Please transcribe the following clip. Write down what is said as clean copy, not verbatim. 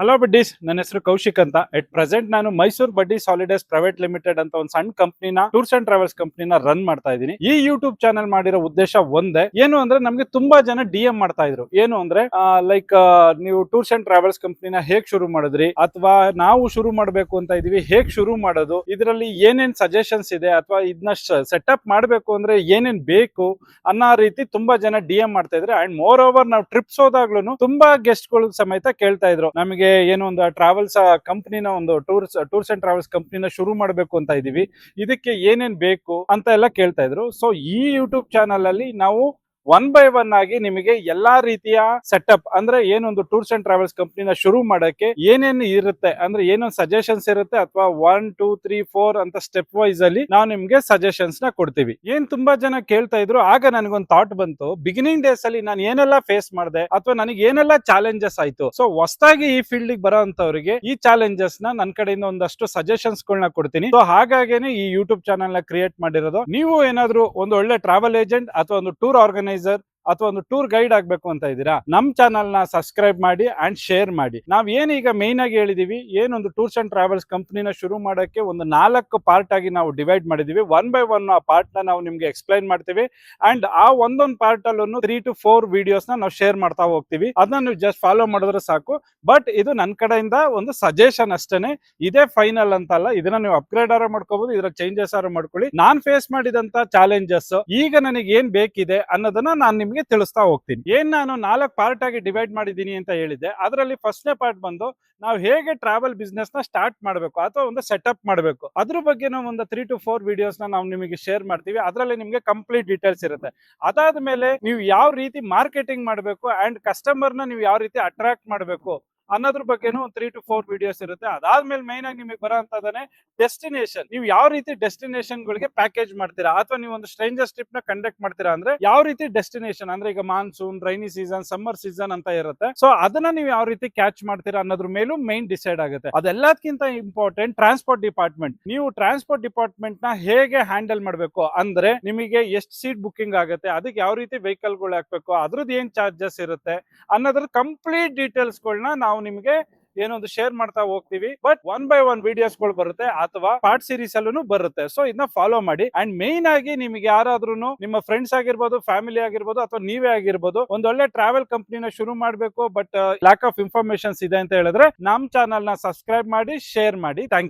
Hello buddies, ನನ್ನ ಹೆಸರು ಕೌಶಿಕ್ ಅಂತ. ಎಟ್ ಪ್ರೆಸೆಂಟ್ ನಾನು Mysuru buddies holidays private limited ಅಂತ ಒಂದು ಸಣ್ಣ ಕಂಪ್ನಿನ, ಟೂರ್ಸ್ ಅಂಡ್ ಟ್ರಾವೆಲ್ಸ್ ಕಂಪ್ನಿನ ರನ್ ಮಾಡ್ತಾ ಇದ್ದೀನಿ. ಈ ಯೂಟ್ಯೂಬ್ ಚಾನಲ್ ಮಾಡಿರೋ ಉದ್ದೇಶ ಒಂದೇ, ಏನು ಅಂದ್ರೆ ನಮ್ಗೆ ತುಂಬಾ ಜನ DM ಮಾಡ್ತಾ ಇದ್ರು. ಏನು ಅಂದ್ರೆ ಲೈಕ್ ನೀವು ಟೂರ್ಸ್ ಅಂಡ್ ಟ್ರಾವೆಲ್ಸ್ ಕಂಪ್ನಿನ ಹೇಗ್ ಶುರು ಮಾಡಿದ್ರಿ, ಅಥವಾ ನಾವು ಶುರು ಮಾಡಬೇಕು ಅಂತ ಇದೀವಿ, ಹೇಗ್ ಶುರು ಮಾಡೋದು, ಇದರಲ್ಲಿ ಏನೇನ್ ಸಜೆಷನ್ಸ್ ಇದೆ, ಅಥವಾ ಇದನ್ನ ಸೆಟಪ್ ಮಾಡಬೇಕು ಅಂದ್ರೆ ಏನೇನ್ ಬೇಕು ಅನ್ನೋ ರೀತಿ ತುಂಬಾ ಜನ DM ಮಾಡ್ತಾ ಇದ್ರೆ. ಅಂಡ್ ಮೋರ್ ಓವರ್ ನಾವು ಟ್ರಿಪ್ಸ್ ಹೋದಾಗ್ಲೂ ತುಂಬಾ ಗೆಸ್ಟ್ ಗಳು ಸಮೇತ ಕೇಳ್ತಾ ಇದ್ರು, ನಮಗೆ ಏನೋ ಒಂದು ಟ್ರಾವೆಲ್ಸ್ ಕಂಪ್ನಿನ, ಒಂದು ಟೂರ್ಸ್ ಅಂಡ್ ಟ್ರಾವೆಲ್ಸ್ ಕಂಪ್ನಿನ ಶುರು ಮಾಡಬೇಕು ಅಂತ ಇದೀವಿ, ಇದಕ್ಕೆ ಏನೇನ್ ಬೇಕು ಅಂತ ಎಲ್ಲ ಕೇಳ್ತಾ ಇದ್ರು. ಸೊ ಈ ಯೂಟ್ಯೂಬ್ ಚಾನಲ್ ಅಲ್ಲಿ ನಾವು ಒನ್ ಬೈ ಒನ್ ಆಗಿ ನಿಮಗೆ ಎಲ್ಲಾ ರೀತಿಯ ಸೆಟಪ್, ಅಂದ್ರೆ ಏನೊಂದು ಟೂರ್ಸ್ ಅಂಡ್ ಟ್ರಾವೆಲ್ಸ್ ಕಂಪ್ನಿನ ಶುರು ಮಾಡಕ್ಕೆ ಏನೇನು ಇರುತ್ತೆ, ಅಂದ್ರೆ ಏನೊಂದು ಸಜೆಷನ್ಸ್ ಇರುತ್ತೆ, ಅಥವಾ 1 2 3 4 ಅಂತ ಸ್ಟೆಪ್ ವೈಸ್ ಅಲ್ಲಿ ನಾವು ನಿಮ್ಗೆ ಸಜೆಷನ್ಸ್ ನ ಕೊಡ್ತೀವಿ. ಏನ್ ತುಂಬಾ ಜನ ಕೇಳ್ತಾ ಇದ್ರು, ಆಗ ನನಗೊಂದು ಥಾಟ್ ಬಂತು, ಬಿಗಿನಿಂಗ್ ಡೇಸ್ ಅಲ್ಲಿ ನಾನು ಏನೆಲ್ಲ ಫೇಸ್ ಮಾಡಿದೆ, ಅಥವಾ ನನಗೆ ಏನೆಲ್ಲ ಚಾಲೆಂಜಸ್ ಆಯ್ತು. ಸೊ ಹೊಸದಾಗಿ ಈ ಫೀಲ್ಡ್ ಗೆ ಬರೋ ಅಂತವ್ರಿಗೆ ಈ ಚಾಲೆಂಜಸ್ ನ ನನ್ನ ಕಡೆಯಿಂದ ಒಂದಷ್ಟು ಸಜೆಷನ್ಸ್ ಗಳನ್ನ ಕೊಡ್ತೀನಿ. ಸೊ ಹಾಗಾಗೇನೆ ಈ ಯೂಟ್ಯೂಬ್ ಚಾನಲ್ ನ ಕ್ರಿಯೇಟ್ ಮಾಡಿರೋದು. ನೀವು ಏನಾದ್ರು ಒಂದು ಒಳ್ಳೆ ಟ್ರಾವೆಲ್ ಏಜೆಂಟ್ ಅಥವಾ ಒಂದು ಟೂರ್ ಆರ್ಗನೈಸರ್ ಅಥವಾ ಒಂದು ಟೂರ್ ಗೈಡ್ ಆಗ್ಬೇಕು ಅಂತ ಇದ್ದೀರಾ, ನಮ್ ಚಾನಲ್ ನ ಸಬ್ಸ್ಕ್ರೈಬ್ ಮಾಡಿ ಅಂಡ್ ಶೇರ್ ಮಾಡಿ. ನಾವ್ ಏನೀಗ ಮೇನ್ ಆಗಿ ಹೇಳಿದೀವಿ, ಏನೊಂದು ಟೂರ್ಸ್ ಅಂಡ್ ಟ್ರಾವೆಲ್ಸ್ ಕಂಪ್ನಿನ ಶುರು ಮಾಡಕ್ಕೆ ಒಂದು 4 ಪಾರ್ಟ್ ಆಗಿ ನಾವು ಡಿವೈಡ್ ಮಾಡಿದೀವಿ. ಒನ್ ಬೈ ಒನ್ ಆ ಪಾರ್ಟ್ ನ ನಾವು ನಿಮ್ಗೆ ಎಕ್ಸ್ಪ್ಲೈನ್ ಮಾಡ್ತೀವಿ. ಅಂಡ್ ಆ ಒಂದೊಂದು ಪಾರ್ಟ್ ಅಲ್ಲೂ 3 to 4 ವಿಡಿಯೋಸ್ ನ ನಾವು ಶೇರ್ ಮಾಡ್ತಾ ಹೋಗ್ತೀವಿ. ಅದನ್ನ ನೀವು ಜಸ್ಟ್ ಫಾಲೋ ಮಾಡಿದ್ರೆ ಸಾಕು. ಬಟ್ ಇದು ನನ್ನ ಕಡೆಯಿಂದ ಒಂದು ಸಜೆಷನ್ ಅಷ್ಟೇನೆ, ಇದೇ ಫೈನಲ್ ಅಂತಲ್ಲ. ಇದನ್ನ ನೀವು ಅಪ್ಗ್ರೇಡ್ ಆರ ಮಾಡ್ಕೋಬಹುದು, ಇದರ ಚೇಂಜಸ್ ಆರ ಮಾಡ್ಕೊಳ್ಳಿ. ನಾನ್ ಫೇಸ್ ಮಾಡಿದಂತ ಚಾಲೆಂಜಸ್, ಈಗ ನನಗೆ ಏನ್ ಬೇಕಿದೆ ಅನ್ನೋದನ್ನ ನಾನು ನಿಮ್ಗೆ ತಿಳಿಸ್ತಾ ಹೋಗ್ತೀನಿ. ಏನ್ ನಾನು 4 ಪಾರ್ಟ್ ಆಗಿ ಡಿವೈಡ್ ಮಾಡಿದೀನಿ ಅಂತ ಹೇಳಿದ್ದೆ, ಅದರಲ್ಲಿ ಫಸ್ಟ್ನೇ ಪಾರ್ಟ್ ಬಂದು ನಾವು ಹೇಗೆ ಟ್ರಾವೆಲ್ ಬಿಸ್ನೆಸ್ ನ ಸ್ಟಾರ್ಟ್ ಮಾಡಬೇಕು ಅಥವಾ ಒಂದು ಸೆಟಪ್ ಮಾಡಬೇಕು, ಅದ್ರ ಬಗ್ಗೆ ನಾವು ಒಂದು 3 to 4 ವಿಡಿಯೋಸ್ ನ ನಾವು ನಿಮಗೆ ಶೇರ್ ಮಾಡ್ತೀವಿ. ಅದರಲ್ಲಿ ನಿಮ್ಗೆ ಕಂಪ್ಲೀಟ್ ಡೀಟೇಲ್ಸ್ ಇರುತ್ತೆ. ಅದಾದ್ಮೇಲೆ ನೀವು ಯಾವ ರೀತಿ ಮಾರ್ಕೆಟಿಂಗ್ ಮಾಡಬೇಕು ಅಂಡ್ ಕಸ್ಟಮರ್ ನ ನೀವು ಯಾವ ರೀತಿ ಅಟ್ರಾಕ್ಟ್ ಮಾಡಬೇಕು ಅನ್ನೋದ್ರ ಬಗ್ಗೆನೂ ಒಂದು 3 to 4 ವಿಡಿಯೋಸ್ ಇರುತ್ತೆ. ಅದಾದ್ಮೇಲೆ ಮೈನ್ ಆಗಿ ನಿಮಗೆ ಬರೋ ಅಂತದನ್ನೇ ಡೆಸ್ಟಿನೇಷನ್, ನೀವು ಯಾವ ರೀತಿ ಡೆಸ್ಟಿನೇಷನ್ ಗಳಿಗೆ ಪ್ಯಾಕೇಜ್ ಮಾಡ್ತೀರಾ, ಅಥವಾ ನೀವು ಒಂದು ಸ್ಟ್ರೇಂಜರ್ಸ್ ಟ್ರಿಪ್ ನ ಕಂಡಕ್ಟ್ ಮಾಡ್ತೀರಾ ಅಂದ್ರೆ ಯಾವ ರೀತಿ ಡೆಸ್ಟಿನೇಷನ್, ಅಂದ್ರೆ ಈಗ monsoon, rainy season, summer season ಅಂತ ಇರುತ್ತೆ. ಸೊ ಅದನ್ನ ನೀವು ಯಾವ ರೀತಿ ಕ್ಯಾಚ್ ಮಾಡ್ತೀರಾ ಅನ್ನೋದ್ರ ಮೇಲೂ ಮೈನ್ ಡಿಸೈಡ್ ಆಗುತ್ತೆ. ಅದೆಲ್ಲದಕ್ಕಿಂತ ಇಂಪಾರ್ಟೆಂಟ್ ಟ್ರಾನ್ಸ್ಪೋರ್ಟ್ ಡಿಪಾರ್ಟ್ಮೆಂಟ್. ನೀವು ಟ್ರಾನ್ಸ್ಪೋರ್ಟ್ ಡಿಪಾರ್ಟ್ಮೆಂಟ್ ನ ಹೇಗೆ ಹ್ಯಾಂಡಲ್ ಮಾಡಬೇಕು, ಅಂದ್ರೆ ನಿಮಗೆ ಎಷ್ಟು ಸೀಟ್ ಬುಕಿಂಗ್ ಆಗುತ್ತೆ, ಅದಕ್ಕೆ ಯಾವ ರೀತಿ ವೆಹಿಕಲ್ ಗಳು ಹಾಕ್ಬೇಕು, ಅದ್ರದ್ದು ಏನ್ ಚಾರ್ಜಸ್ ಇರುತ್ತೆ ಅನ್ನೋದ್ರ ಕಂಪ್ಲೀಟ್ ಡೀಟೇಲ್ಸ್ ಗಳನ್ನ ನಾವು ನಿಮಗೆ ಏನೊಂದು ಶೇರ್ ಮಾಡ್ತಾ ಹೋಗ್ತೀವಿ. But one by one videos ಗಳು ಬರುತ್ತೆ, ಅಥವಾ ಪಾರ್ಟ್ ಸೀರೀಸ್ ಅಲ್ಲೂ ಬರುತ್ತೆ. ಸೊ ಇದನ್ನ ಫಾಲೋ ಮಾಡಿ. ಅಂಡ್ ಮೇನ್ ಆಗಿ ನಿಮಗೆ ಯಾರಾದ್ರೂ ನಿಮ್ಮ ಫ್ರೆಂಡ್ಸ್ ಆಗಿರ್ಬೋದು, ಫ್ಯಾಮಿಲಿ ಆಗಿರ್ಬೋದು, ಅಥವಾ ನೀವೇ ಆಗಿರ್ಬೋದು, ಒಂದೊಳ್ಳೆ ಟ್ರಾವೆಲ್ ಕಂಪ್ನಿನ ಶುರು ಮಾಡಬೇಕು, ಬಟ್ ಲ್ಯಾಕ್ ಆಫ್ ಇನ್ಫಾರ್ಮೇಶನ್ಸ್ ಇದೆ ಅಂತ ಹೇಳಿದ್ರೆ, ನಮ್ ಚಾನಲ್ ನ ಸಬ್ಸ್ಕ್ರೈಬ್ ಮಾಡಿ, ಶೇರ್ ಮಾಡಿ. Thank you.